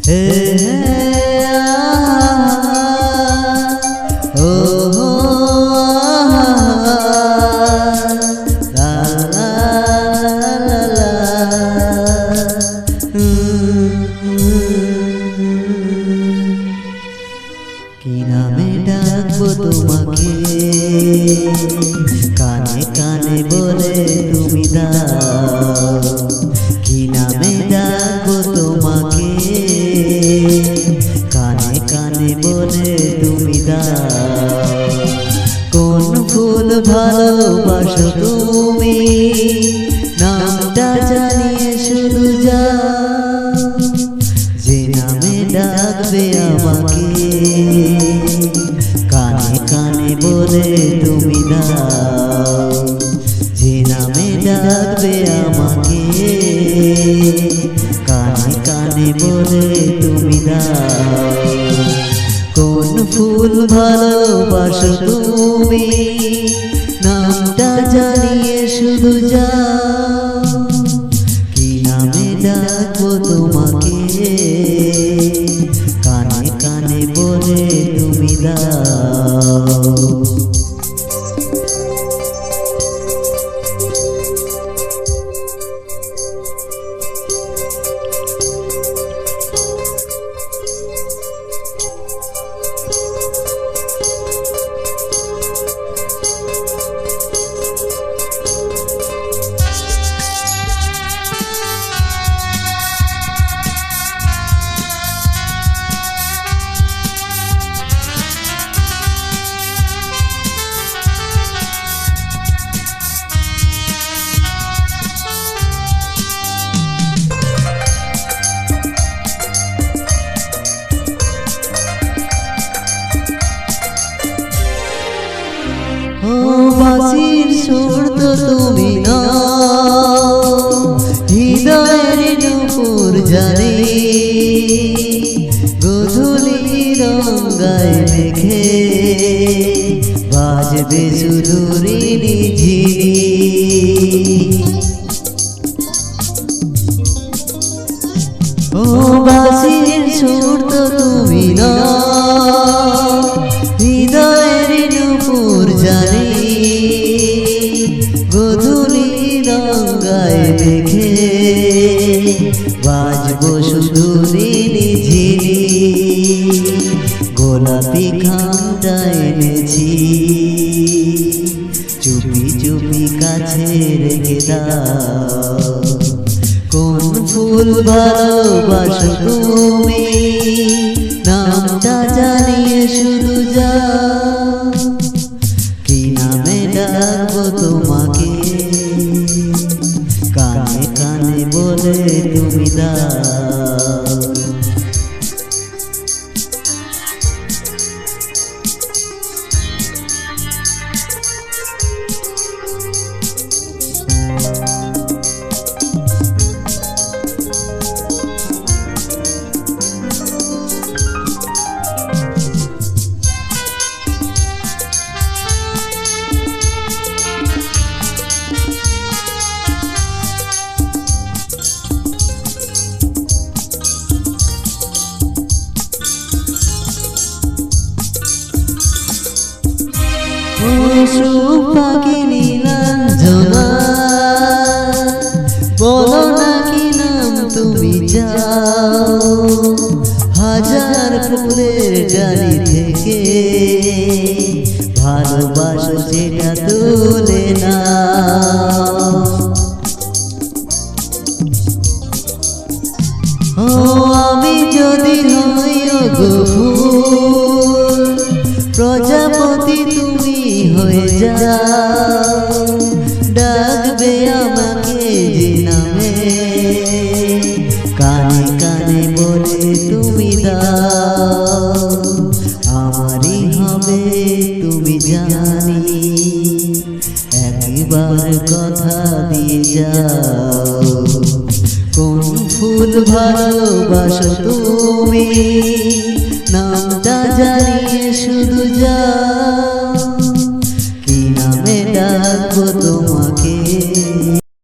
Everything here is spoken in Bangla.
হে ও লা লা লা কি নামে ডাকবো তোমাকে কানে কানে বলে তুমি দাও কি নামে ডাকবো তোমাকে কানে কানে বলে তুমি দাও কোন ফুল ভালোবাসো তুমি নামটা জানিয়ে শুধু যাও যে নামে ডাকবে আমাকে কানে কানে বলে তুমি দাও যে নামে ডাকবে আমাকে কানে কানে বলে তুমি দাও কোন ফুল ভালোবাসো তুমি নামটা জানিয়ে শুধু যাও কি নামে ডাকবো তোমাকে কানে কানে বলে তুমি দাও বাঁশির সুর তো তুমি না হৃদয়ের নূপুর জানি গধূলি রঙায় মেঘে বাজবে শুধু ঋণী ঝিনি ও বাঁশির সুর তো তুমি না হৃদয়ের নূপুর জানি গধূলি রঙায় দেখে বাজবো শুধু ঋণী ঝিনি গোলাপি খামটা এনেছি চুপি চুপি কাছে রেখে দাও কোন ফুল ভালোবাসো তুমি নামটা জানিয়ে শুধু যাও কি নামে ডাকবো তোমাকে কানে কানে বলে তুমি দাও পাখি নীলাঞ্জনা বলো না কি নাম তুমি যাও হাজার ফুলের ডালি থেকে ভালোবাসো যেটা তুলে না ও আমি যদি হই গো ফুল প্রজাপতি তুমি হয়ে যাও ডাকবে আমাকে যে নামে কানে কানে বলে তুমি দাও আমারই হবে তুমি জানি একবার কথা দিয়ে যাও কোন ফুল ভালোবাসো তুমি